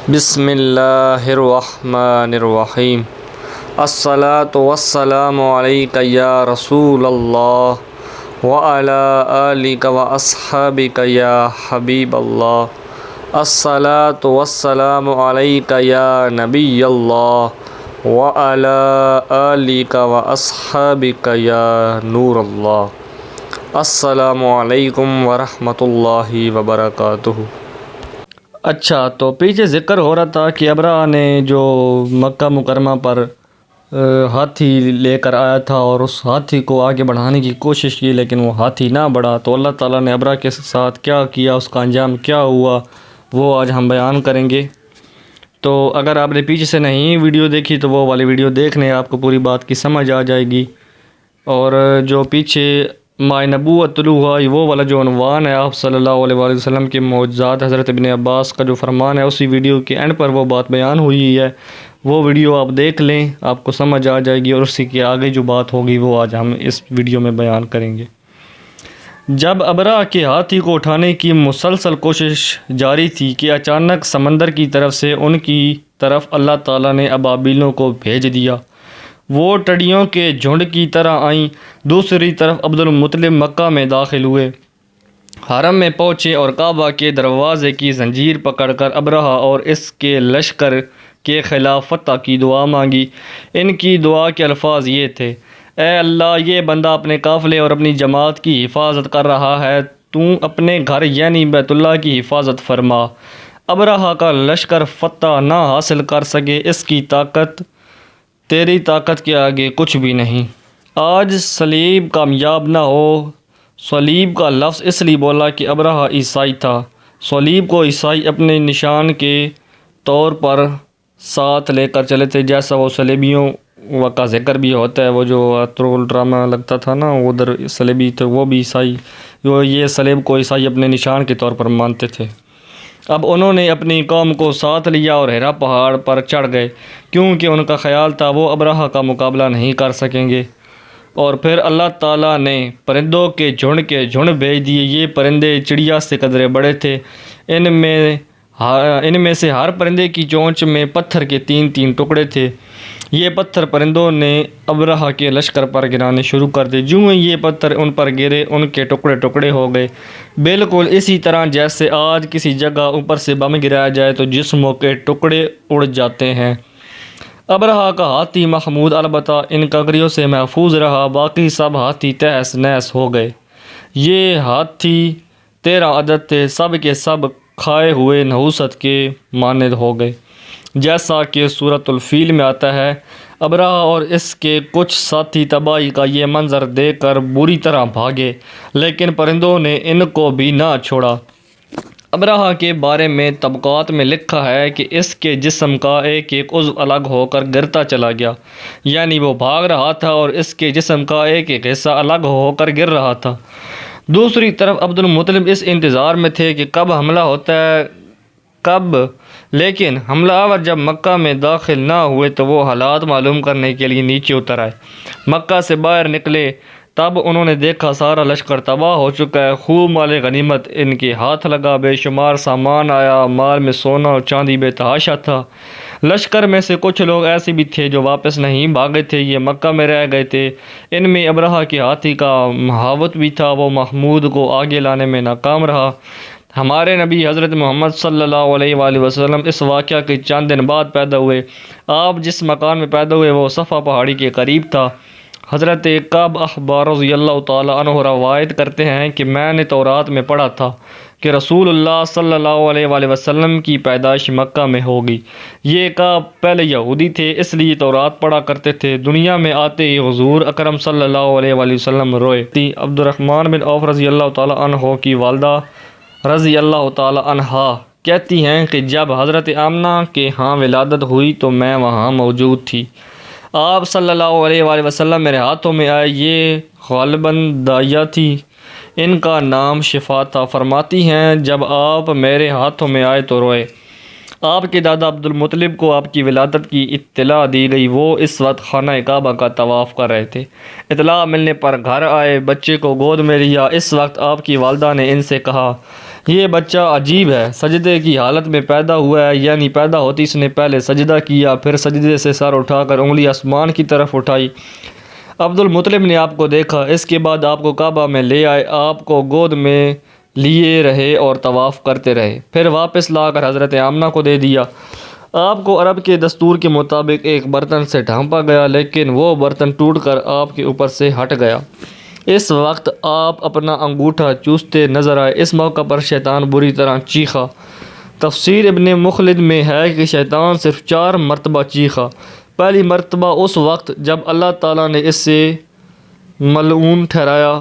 بسم اللہ الرحمن الرحیم الصلاۃ والسلام علیک یا رسول اللہ وعلی آلک واصحابک یا حبیب اللہ الصلاۃ والسلام علیک یا نبی اللہ وعلی آلک واصحابک یا نور اللہ۔ السلام علیکم ورحمۃ اللہ وبرکاتہ۔ اچھا، تو پیچھے ذکر ہو رہا تھا کہ ابرہہ نے جو مکہ مکرمہ پر ہاتھی لے کر آیا تھا اور اس ہاتھی کو آگے بڑھانے کی کوشش کی، لیکن وہ ہاتھی نہ بڑھا، تو اللہ تعالیٰ نے ابرہہ کے ساتھ کیا کیا، اس کا انجام کیا ہوا، وہ آج ہم بیان کریں گے۔ تو اگر آپ نے پیچھے سے نہیں ویڈیو دیکھی تو وہ والی ویڈیو دیکھ لیں، آپ کو پوری بات کی سمجھ آ جائے گی۔ اور جو پیچھے ماہ نبوت طلوع ہوا، وہ والا جو عنوان ہے آپ صلی اللہ علیہ وآلہ وسلم کے معجزات، حضرت ابن عباس کا جو فرمان ہے، اسی ویڈیو کے اینڈ پر وہ بات بیان ہوئی ہے۔ وہ ویڈیو آپ دیکھ لیں، آپ کو سمجھ آ جائے گی، اور اسی کے آگے جو بات ہوگی وہ آج ہم اس ویڈیو میں بیان کریں گے۔ جب ابرہہ کے ہاتھی کو اٹھانے کی مسلسل کوشش جاری تھی کہ اچانک سمندر کی طرف سے ان کی طرف اللہ تعالیٰ نے ابابیلوں کو بھیج دیا۔ وہ ٹڈیوں کے جھنڈ کی طرح آئیں۔ دوسری طرف عبد المطلب مکہ میں داخل ہوئے، حرم میں پہنچے اور کعبہ کے دروازے کی زنجیر پکڑ کر ابرہہ اور اس کے لشکر کے خلاف فتح کی دعا مانگی۔ ان کی دعا کے الفاظ یہ تھے: اے اللہ، یہ بندہ اپنے قافلے اور اپنی جماعت کی حفاظت کر رہا ہے، تو اپنے گھر یعنی بیت اللہ کی حفاظت فرما۔ ابرہہ کا لشکر فتح نہ حاصل کر سکے، اس کی طاقت تیری طاقت کے آگے کچھ بھی نہیں۔ آج صلیب کامیاب نہ ہو۔ صلیب کا لفظ اس لیے بولا کہ ابرہہ عیسائی تھا۔ صلیب کو عیسائی اپنے نشان کے طور پر ساتھ لے کر چلے تھے، جیسا وہ صلیبیوں کا ذکر بھی ہوتا ہے۔ وہ جو اترول ڈرامہ لگتا تھا نا، ادھر صلیبی تھے، وہ بھی عیسائی، یہ صلیب کو عیسائی اپنے نشان کے طور پر مانتے تھے۔ اب انہوں نے اپنی قوم کو ساتھ لیا اور ہیرا پہاڑ پر چڑھ گئے، کیونکہ ان کا خیال تھا وہ ابرہہ کا مقابلہ نہیں کر سکیں گے۔ اور پھر اللہ تعالیٰ نے پرندوں کے جھنڈ بھیج دیے۔ یہ پرندے چڑیا سے قدرے بڑے تھے۔ ان میں سے ہر پرندے کی چونچ میں پتھر کے 3 ٹکڑے تھے۔ یہ پتھر پرندوں نے ابرہہ کے لشکر پر گرانے شروع کر دیے۔ جو ہی یہ پتھر ان پر گرے، ان کے ٹکڑے ٹکڑے ہو گئے، بالکل اسی طرح جیسے آج کسی جگہ اوپر سے بم گرایا جائے تو جسموں کے ٹکڑے اڑ جاتے ہیں۔ ابرہہ کا ہاتھی محمود البتہ ان ککریوں سے محفوظ رہا، باقی سب ہاتھی تہس نہس ہو گئے۔ یہ ہاتھی 13 عدد تھے، سب کے سب کھائے ہوئے نحوست کے مانند ہو گئے، جیسا کہ سورۃ الفیل میں آتا ہے۔ ابرہہ اور اس کے کچھ ساتھی تباہی کا یہ منظر دیکھ کر بری طرح بھاگے، لیکن پرندوں نے ان کو بھی نہ چھوڑا۔ ابرہہ کے بارے میں طبقات میں لکھا ہے کہ اس کے جسم کا ایک عضو الگ ہو کر گرتا چلا گیا، یعنی وہ بھاگ رہا تھا اور اس کے جسم کا ایک حصہ الگ ہو کر گر رہا تھا۔ دوسری طرف عبد المطلب اس انتظار میں تھے کہ کب حملہ ہوتا ہے، لیکن حملہ آور جب مکہ میں داخل نہ ہوئے تو وہ حالات معلوم کرنے کے لیے نیچے اتر آئے۔ مکہ سے باہر نکلے، تب انہوں نے دیکھا سارا لشکر تباہ ہو چکا ہے، خوب مال غنیمت ان کے ہاتھ لگا، بے شمار سامان آیا، مال میں سونا اور چاندی بے تحاشا تھا۔ لشکر میں سے کچھ لوگ ایسے بھی تھے جو واپس نہیں بھاگے تھے، یہ مکہ میں رہ گئے تھے۔ ان میں ابرہہ کے ہاتھی کا محاوت بھی تھا، وہ محمود کو آگے لانے میں ناکام رہا۔ ہمارے نبی حضرت محمد صلی اللہ علیہ وآلہ وسلم اس واقعہ کے چند دن بعد پیدا ہوئے۔ آپ جس مکان میں پیدا ہوئے وہ صفا پہاڑی کے قریب تھا۔ حضرت کعب احبار رضی اللہ تعالیٰ عنہ روایت کرتے ہیں کہ میں نے تورات میں پڑھا تھا کہ رسول اللہ صلی اللہ علیہ وآلہ وسلم کی پیدائش مکہ میں ہوگی۔ یہ کعب پہلے یہودی تھے، اس لیے تورات پڑھا کرتے تھے۔ دنیا میں آتے ہی حضور اکرم صلی اللہ علیہ وآلہ وسلم روئے۔ عبد الرحمن بن عوف رضی اللہ تعالیٰ عنہ کی والدہ رضی اللہ تعالیٰ عنہا کہتی ہیں کہ جب حضرت آمنہ کے ہاں ولادت ہوئی تو میں وہاں موجود تھی۔ آپ صلی اللہ علیہ وآلہ وسلم میرے ہاتھوں میں آئے۔ یہ غالباً دائیہ تھی، ان کا نام شفا تھا۔ فرماتی ہیں جب آپ میرے ہاتھوں میں آئے تو روئے۔ آپ کے دادا عبد المطلب کو آپ کی ولادت کی اطلاع دی گئی، وہ اس وقت خانہ کعبہ کا طواف کر رہے تھے۔ اطلاع ملنے پر گھر آئے، بچے کو گود میں لیا۔ اس وقت آپ کی والدہ نے ان سے کہا یہ بچہ عجیب ہے، سجدے کی حالت میں پیدا ہوا ہے، یعنی پیدا ہوتی اس نے پہلے سجدہ کیا، پھر سجدے سے سر اٹھا کر انگلی آسمان کی طرف اٹھائی۔ عبد المطلب نے آپ کو دیکھا، اس کے بعد آپ کو کعبہ میں لے آئے، آپ کو گود میں لیے رہے اور طواف کرتے رہے، پھر واپس لا کر حضرت آمنہ کو دے دیا۔ آپ کو عرب کے دستور کے مطابق ایک برتن سے ڈھانپا گیا، لیکن وہ برتن ٹوٹ کر آپ کے اوپر سے ہٹ گیا۔ اس وقت آپ اپنا انگوٹھا چوستے نظر آئے، اس موقع پر شیطان بری طرح چیخا۔ تفسیر ابن مخلد میں ہے کہ شیطان صرف 4 مرتبہ چیخا۔ پہلی مرتبہ اس وقت جب اللہ تعالیٰ نے اسے ملعون ٹھہرایا،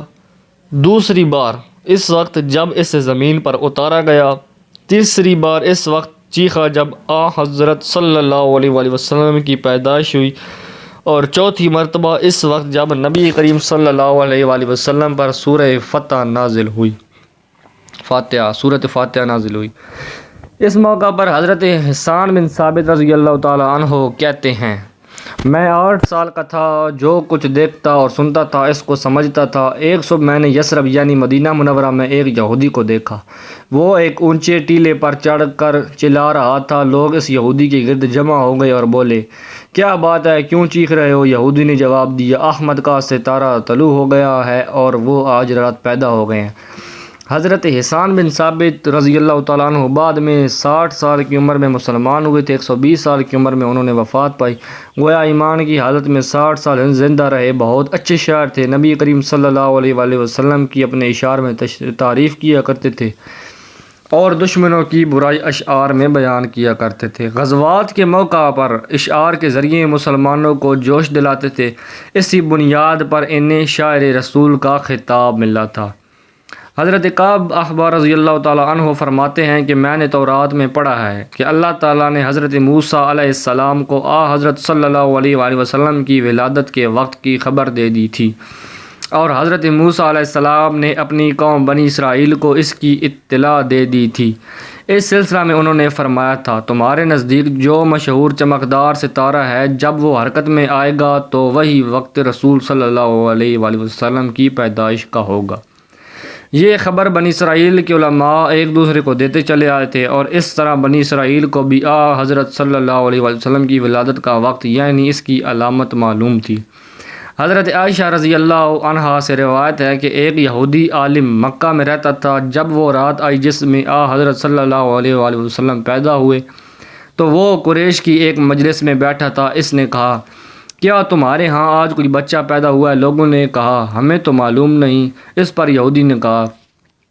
دوسری بار اس وقت جب اسے زمین پر اتارا گیا، تیسری بار اس وقت چیخا جب حضرت صلی اللہ علیہ وآلہ وسلم کی پیدائش ہوئی، اور چوتھی مرتبہ اس وقت جب نبی کریم صلی اللہ علیہ وآلہ وسلم پر سورہ فاتحہ نازل ہوئی۔ سورۃ فاتحہ نازل ہوئی۔ اس موقع پر حضرت حسان بن ثابت رضی اللہ تعالی عنہ کہتے ہیں، میں 8 سال کا تھا، جو کچھ دیکھتا اور سنتا تھا اس کو سمجھتا تھا۔ ایک صبح میں نے یثرب یعنی مدینہ منورہ میں ایک یہودی کو دیکھا، وہ ایک اونچے ٹیلے پر چڑھ کر چلا رہا تھا۔ لوگ اس یہودی کے گرد جمع ہو گئے اور بولے، کیا بات ہے، کیوں چیخ رہے ہو؟ یہودی نے جواب دیا، احمد کا ستارہ طلوع ہو گیا ہے اور وہ آج رات پیدا ہو گئے ہیں۔ حضرت حسان بن ثابت رضی اللہ تعالیٰ عنہ بعد میں 60 سال کی عمر میں مسلمان ہوئے تھے۔ 120 سال کی عمر میں انہوں نے وفات پائی، گویا ایمان کی حالت میں 60 سال زندہ رہے۔ بہت اچھے شاعر تھے، نبی کریم صلی اللہ علیہ وآلہ وسلم کی اپنے اشعار میں تعریف کیا کرتے تھے اور دشمنوں کی برائی اشعار میں بیان کیا کرتے تھے۔ غزوات کے موقع پر اشعار کے ذریعے مسلمانوں کو جوش دلاتے تھے، اسی بنیاد پر انہیں شاعر رسول کا خطاب ملا تھا۔ حضرت کعب احبار رضی اللہ تعالیٰ عنہ فرماتے ہیں کہ میں نے تورات میں پڑھا ہے کہ اللہ تعالیٰ نے حضرت موسیٰ علیہ السلام کو حضرت صلی اللہ علیہ وآلہ وسلم کی ولادت کے وقت کی خبر دے دی تھی، اور حضرت موسیٰ علیہ السلام نے اپنی قوم بنی اسرائیل کو اس کی اطلاع دے دی تھی۔ اس سلسلہ میں انہوں نے فرمایا تھا، تمہارے نزدیک جو مشہور چمکدار ستارہ ہے، جب وہ حرکت میں آئے گا تو وہی وقت رسول صلی اللہ علیہ وآلہ وسلم کی پیدائش کا ہوگا۔ یہ خبر بنی اسرائیل کے علماء ایک دوسرے کو دیتے چلے آئے تھے، اور اس طرح بنی اسرائیل کو بھی حضرت صلی اللہ علیہ وآلہ وسلم کی ولادت کا وقت یعنی اس کی علامت معلوم تھی۔ حضرت عائشہ رضی اللہ عنہا سے روایت ہے کہ ایک یہودی عالم مکہ میں رہتا تھا، جب وہ رات آئی جس میں حضرت صلی اللہ علیہ وآلہ وسلم پیدا ہوئے تو وہ قریش کی ایک مجلس میں بیٹھا تھا۔ اس نے کہا، کیا تمہارے ہاں آج کوئی بچہ پیدا ہوا ہے؟ لوگوں نے کہا، ہمیں تو معلوم نہیں۔ اس پر یہودی نے کہا،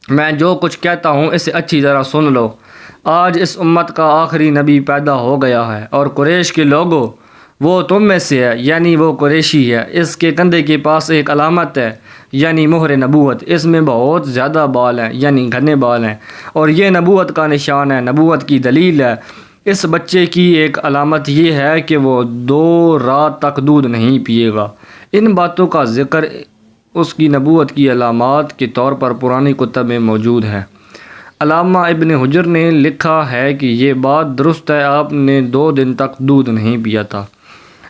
میں جو کچھ کہتا ہوں اسے اچھی طرح سن لو، آج اس امت کا آخری نبی پیدا ہو گیا ہے، اور قریش کے لوگوں وہ تم میں سے ہے، یعنی وہ قریشی ہے۔ اس کے کندھے کے پاس ایک علامت ہے، یعنی مہر نبوت، اس میں بہت زیادہ بال ہیں، یعنی گھنے بال ہیں، اور یہ نبوت کا نشان ہے، نبوت کی دلیل ہے۔ اس بچے کی ایک علامت یہ ہے کہ وہ 2 رات تک دودھ نہیں پیے گا۔ ان باتوں کا ذکر اس کی نبوت کی علامات کے طور پر پرانی کتب میں موجود ہے۔ علامہ ابن حجر نے لکھا ہے کہ یہ بات درست ہے، آپ نے 2 دن تک دودھ نہیں پیا تھا۔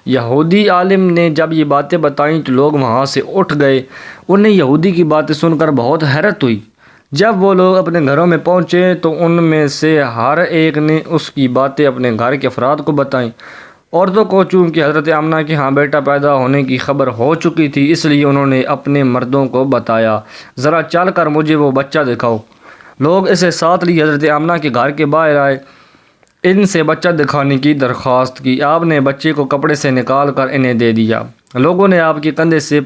یہودی عالم نے جب یہ باتیں بتائیں تو لوگ وہاں سے اٹھ گئے، انہیں یہودی کی باتیں سن کر بہت حیرت ہوئی۔ جب وہ لوگ اپنے گھروں میں پہنچے تو ان میں سے ہر ایک نے اس کی باتیں اپنے گھر کے افراد کو بتائیں۔ عورتوں کو چونکہ حضرت آمنہ کے ہاں بیٹا پیدا ہونے کی خبر ہو چکی تھی، اس لیے انہوں نے اپنے مردوں کو بتایا، ذرا چل کر مجھے وہ بچہ دکھاؤ۔ لوگ اسے ساتھ لیے حضرت آمنہ کے گھر کے باہر آئے، ان سے بچہ دکھانے کی درخواست کی۔ آپ نے بچے کو کپڑے سے نکال کر انہیں دے دیا۔ لوگوں نے آپ کے کندھے سے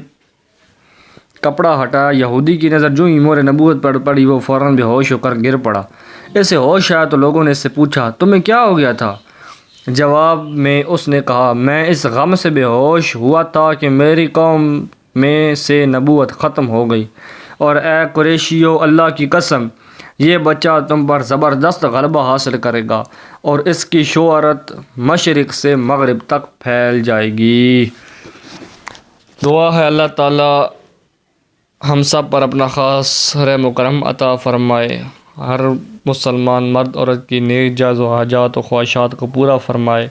کپڑا ہٹایا۔ یہودی کی نظر جو ہی مہر نبوت پر پڑی، وہ فوراً بے ہوش ہو کر گر پڑا۔ اسے ہوش آیا تو لوگوں نے اس سے پوچھا، تمہیں کیا ہو گیا تھا؟ جواب میں اس نے کہا، میں اس غم سے بے ہوش ہوا تھا کہ میری قوم میں سے نبوت ختم ہو گئی، اور اے قریشیو، اللہ کی قسم، یہ بچہ تم پر زبردست غلبہ حاصل کرے گا، اور اس کی شہرت مشرق سے مغرب تک پھیل جائے گی۔ دعا ہے اللہ تعالیٰ ہم سب پر اپنا خاص رحم و کرم عطا فرمائے، ہر مسلمان مرد عورت کی نیک جائز و حاجات و خواہشات کو پورا فرمائے۔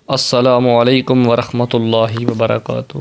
السلام علیکم ورحمۃ اللہ وبرکاتہ۔